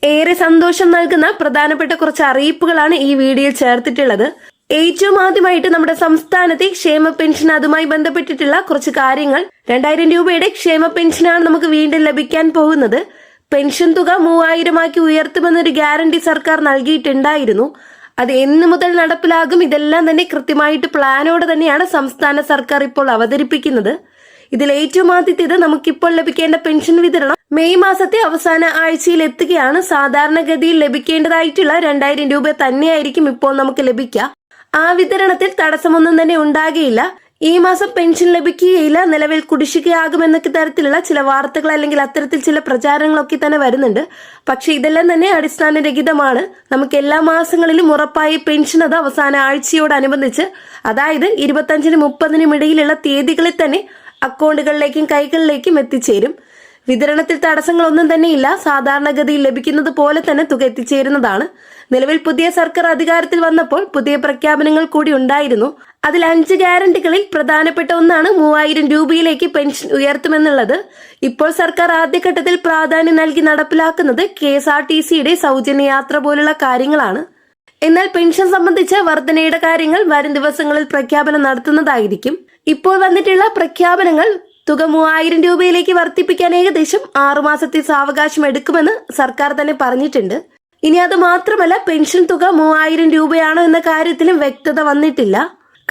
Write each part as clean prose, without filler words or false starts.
ഏറെ സന്തോഷം നൽകുന്ന പ്രധാനപ്പെട്ട കുറച്ച് അറിയിപ്പുകളാണ് ഈ വീഡിയോയിൽ ചേർത്തിട്ടുള്ളത്. ഏറ്റവും ആദ്യമായിട്ട് നമ്മുടെ സംസ്ഥാനത്തെ ക്ഷേമ പെൻഷൻ അതുമായി ബന്ധപ്പെട്ടിട്ടുള്ള കുറച്ച് കാര്യങ്ങൾ. 2000 രൂപയുടെ ക്ഷേമ പെൻഷനാണ് നമുക്ക് വീണ്ടും ലഭിക്കാൻ പോകുന്നത്. പെൻഷൻ തുക 3000 ആക്കി ഉയർത്തുമെന്നൊരു ഗ്യാരണ്ടി സർക്കാർ നൽകിയിട്ടുണ്ടായിരുന്നു. അത് എന്ന് മുതൽ നടപ്പിലാകും, ഇതെല്ലാം തന്നെ കൃത്യമായിട്ട് പ്ലാനോടെ തന്നെയാണ് സംസ്ഥാന സർക്കാർ ഇപ്പോൾ അവതരിപ്പിക്കുന്നത്. ഇതിൽ ഏറ്റവും ആദ്യത്തേത് നമുക്കിപ്പോൾ ലഭിക്കേണ്ട പെൻഷൻ വിതരണം മെയ് മാസത്തെ അവസാന ആഴ്ചയിൽ എത്തുകയാണ്. സാധാരണഗതിയിൽ ലഭിക്കേണ്ടതായിട്ടുള്ള 2000 രൂപ തന്നെയായിരിക്കും ഇപ്പോൾ നമുക്ക് ലഭിക്കുക. ആ വിതരണത്തിൽ തടസ്സമൊന്നും തന്നെ ഉണ്ടാകുകയില്ല. ഈ മാസം പെൻഷൻ ലഭിക്കുകയില്ല, നിലവിൽ കുടിശ്ശികയാകുമെന്നൊക്കെ തരത്തിലുള്ള ചില വാർത്തകൾ അല്ലെങ്കിൽ അത്തരത്തിൽ ചില പ്രചാരണങ്ങളൊക്കെ തന്നെ വരുന്നുണ്ട്. പക്ഷെ ഇതെല്ലാം തന്നെ അടിസ്ഥാനരഹിതമാണ്. നമുക്ക് എല്ലാ മാസങ്ങളിലും ഉറപ്പായി പെൻഷൻ അത് അവസാന ആഴ്ചയോടനുബന്ധിച്ച്, അതായത് 25-നും 30-നും ഇടയിലുള്ള തീയതികളിൽ തന്നെ അക്കൗണ്ടുകളിലേക്കും കൈകളിലേക്കും എത്തിച്ചേരും. വിതരണത്തിൽ തടസ്സങ്ങളൊന്നും തന്നെയില്ല. സാധാരണഗതിയിൽ ലഭിക്കുന്നത് പോലെ തന്നെ തുക എത്തിച്ചേരുന്നതാണ്. നിലവിൽ പുതിയ സർക്കാർ അധികാരത്തിൽ വന്നപ്പോൾ പുതിയ പ്രഖ്യാപനങ്ങൾ കൂടി ഉണ്ടായിരുന്നു. അതിൽ 5 ഗ്യാരണ്ടികളിൽ പ്രധാനപ്പെട്ട ഒന്നാണ് 3000 രൂപയിലേക്ക് പെൻഷൻ ഉയർത്തുമെന്നുള്ളത്. ഇപ്പോൾ സർക്കാർ ആദ്യഘട്ടത്തിൽ പ്രാധാന്യം നൽകി നടപ്പിലാക്കുന്നത് KSRTCയുടെ സൗജന്യ യാത്ര പോലുള്ള കാര്യങ്ങളാണ്. എന്നാൽ പെൻഷൻ സംബന്ധിച്ച വർധനയുടെ കാര്യങ്ങൾ വരും ദിവസങ്ങളിൽ പ്രഖ്യാപനം നടത്തുന്നതായിരിക്കും. ഇപ്പോൾ വന്നിട്ടുള്ള പ്രഖ്യാപനങ്ങൾ തുക 3000 രൂപയിലേക്ക് വർദ്ധിപ്പിക്കാൻ ഏകദേശം 6 മാസത്തെ സാവകാശം എടുക്കുമെന്ന് സർക്കാർ തന്നെ പറഞ്ഞിട്ടുണ്ട്. ഇനി അത് മാത്രമല്ല, പെൻഷൻ തുക 3000 രൂപയാണോ എന്ന കാര്യത്തിലും വ്യക്തത വന്നിട്ടില്ല.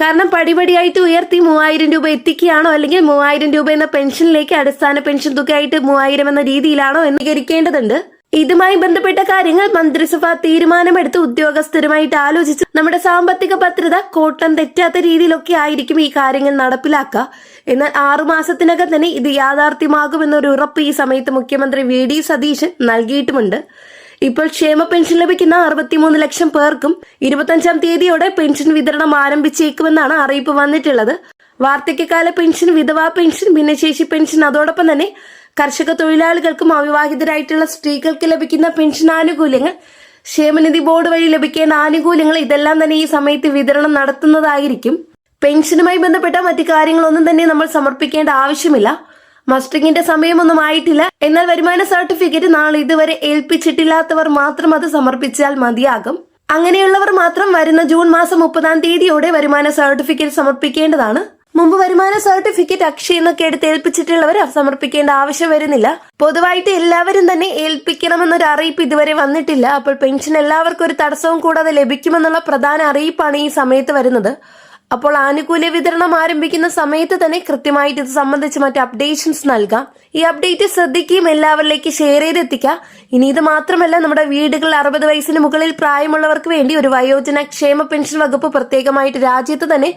കാരണം പടിപടിയായിട്ട് ഉയർത്തി 3000 രൂപ എത്തിക്കുകയാണോ, അല്ലെങ്കിൽ 3000 രൂപ എന്ന പെൻഷനിലേക്ക് അടിസ്ഥാന പെൻഷൻ തുകയായിട്ട് 3000 എന്ന രീതിയിലാണോ എന്ന് വിവരിക്കേണ്ടതുണ്ട്. ഇതുമായി ബന്ധപ്പെട്ട കാര്യങ്ങൾ മന്ത്രിസഭ തീരുമാനമെടുത്ത് ഉദ്യോഗസ്ഥരുമായിട്ട് ആലോചിച്ച് നമ്മുടെ സാമ്പത്തിക ഭദ്രത കോട്ടം തെറ്റാത്ത രീതിയിലൊക്കെ ആയിരിക്കും ഈ കാര്യങ്ങൾ നടപ്പിലാക്കുക. എന്നാൽ 6 മാസത്തിനകം തന്നെ ഇത് യാഥാർത്ഥ്യമാകുമെന്നൊരു ഉറപ്പ് ഈ സമയത്ത് മുഖ്യമന്ത്രി VD സതീശൻ നൽകിയിട്ടുമുണ്ട്. ഇപ്പോൾ ക്ഷേമ പെൻഷൻ ലഭിക്കുന്ന 63 ലക്ഷം പേർക്കും 25-ാം തീയതിയോടെ പെൻഷൻ വിതരണം ആരംഭിച്ചേക്കുമെന്നാണ് അറിയിപ്പ് വന്നിട്ടുള്ളത്. വാർദ്ധക്യകാല പെൻഷൻ, വിധവാ പെൻഷൻ, ഭിന്നശേഷി പെൻഷൻ, അതോടൊപ്പം തന്നെ കർഷക തൊഴിലാളികൾക്കും അവിവാഹിതരായിട്ടുള്ള സ്ത്രീകൾക്ക് ലഭിക്കുന്ന പെൻഷൻ ആനുകൂല്യങ്ങൾ, ക്ഷേമനിധി ബോർഡ് വഴി ലഭിക്കേണ്ട ആനുകൂല്യങ്ങൾ, ഇതെല്ലാം തന്നെ ഈ സമയത്ത് വിതരണം നടത്തുന്നതായിരിക്കും. പെൻഷനുമായി ബന്ധപ്പെട്ട മറ്റു കാര്യങ്ങളൊന്നും തന്നെ നമ്മൾ സമർപ്പിക്കേണ്ട ആവശ്യമില്ല. മസ്റ്ററിംഗിന്റെ സമയമൊന്നും ആയിട്ടില്ല. എന്നാൽ വരുമാന സർട്ടിഫിക്കറ്റ് നാളെ ഇതുവരെ ഏൽപ്പിച്ചിട്ടില്ലാത്തവർ മാത്രം അത് സമർപ്പിച്ചാൽ മതിയാകും. അങ്ങനെയുള്ളവർ മാത്രം വരുന്ന ജൂൺ മാസം 30-ാം തീയതിയോടെ വരുമാന സർട്ടിഫിക്കറ്റ് സമർപ്പിക്കേണ്ടതാണ്. മുമ്പ് വരുമാന സർട്ടിഫിക്കറ്റ് അക്ഷയ എന്നൊക്കെ എടുത്ത് ഏൽപ്പിച്ചിട്ടുള്ളവർ സമർപ്പിക്കേണ്ട ആവശ്യം വരുന്നില്ല. പൊതുവായിട്ട് എല്ലാവരും തന്നെ ഏൽപ്പിക്കണമെന്നൊരു അറിയിപ്പ് ഇതുവരെ വന്നിട്ടില്ല. അപ്പോൾ പെൻഷൻ എല്ലാവർക്കും ഒരു തടസ്സവും കൂടാതെ ലഭിക്കുമെന്നുള്ള പ്രധാന അറിയിപ്പാണ് ഈ സമയത്ത് വരുന്നത്. അപ്പോൾ ആനുകൂല്യ വിതരണം ആരംഭിക്കുന്ന സമയത്ത് തന്നെ കൃത്യമായിട്ട് ഇത് സംബന്ധിച്ച് മറ്റ് അപ്ഡേഷൻസ് നൽകാം. ഈ അപ്ഡേറ്റ് ശ്രദ്ധിക്കുകയും എല്ലാവരിലേക്ക് ഷെയർ ചെയ്തെത്തിക്കുക. ഇനി ഇത് മാത്രമല്ല, നമ്മുടെ വീടുകളിൽ 60 വയസ്സിന് മുകളിൽ പ്രായമുള്ളവർക്ക് വേണ്ടി ഒരു വയോജന ക്ഷേമ പെൻഷൻ വകുപ്പ് പ്രത്യേകമായിട്ട് രാജ്യത്ത് തന്നെ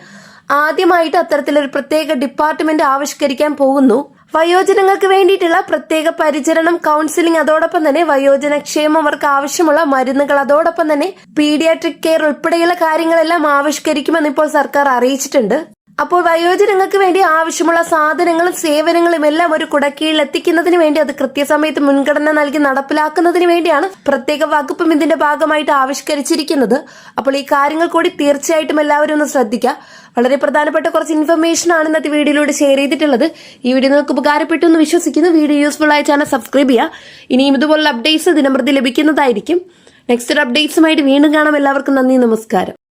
ആദ്യമായിട്ട് അത്തരത്തിലൊരു പ്രത്യേക ഡിപ്പാർട്ട്മെന്റ് ആവിഷ്കരിക്കാൻ പോകുന്നു. വയോജനങ്ങൾക്ക് വേണ്ടിയിട്ടുള്ള പ്രത്യേക പരിചരണം, കൗൺസിലിംഗ്, അതോടൊപ്പം തന്നെ വയോജന ക്ഷേമം, അവർക്ക് ആവശ്യമുള്ള മരുന്നുകൾ, അതോടൊപ്പം തന്നെ പീഡിയാട്രിക് കെയർ ഉൾപ്പെടെയുള്ള കാര്യങ്ങളെല്ലാം ആവിഷ്കരിക്കുമെന്ന് ഇപ്പോൾ സർക്കാർ അറിയിച്ചിട്ടുണ്ട്. അപ്പോൾ വയോജനങ്ങൾക്ക് വേണ്ടി ആവശ്യമുള്ള സാധനങ്ങളും സേവനങ്ങളും എല്ലാം ഒരു കുടക്കീഴിൽ എത്തിക്കുന്നതിന് വേണ്ടി, അത് കൃത്യസമയത്ത് മുൻഗണന നൽകി നടപ്പിലാക്കുന്നതിന് വേണ്ടിയാണ് പ്രത്യേക വകുപ്പും ഇതിന്റെ ഭാഗമായിട്ട് ആവിഷ്കരിച്ചിരിക്കുന്നത്. അപ്പോൾ ഈ കാര്യങ്ങൾ കൂടി തീർച്ചയായിട്ടും എല്ലാവരും ഒന്ന് ശ്രദ്ധിക്കുക. വളരെ പ്രധാനപ്പെട്ട കുറച്ച് ഇൻഫർമേഷൻ ആണ് ഇന്നത്തെ വീഡിയോയിലൂടെ ഷെയർ ചെയ്തിട്ടുള്ളത്. ഈ വീഡിയോ നിങ്ങൾക്ക് ഉപകാരപ്പെട്ടു എന്ന് വിശ്വസിക്കുന്നു. വീഡിയോ യൂസ്ഫുൾ ആയ ചാനൽ സബ്സ്ക്രൈബ് ചെയ്യുക. ഇനിയും ഇതുപോലുള്ള അപ്ഡേറ്റ്സ് ദിനംപ്രതി ലഭിക്കുന്നതായിരിക്കും. നെക്സ്റ്റ് അപ്ഡേറ്റ്സുമായിട്ട് വീണ്ടും കാണാം. എല്ലാവർക്കും നന്ദി, നമസ്കാരം.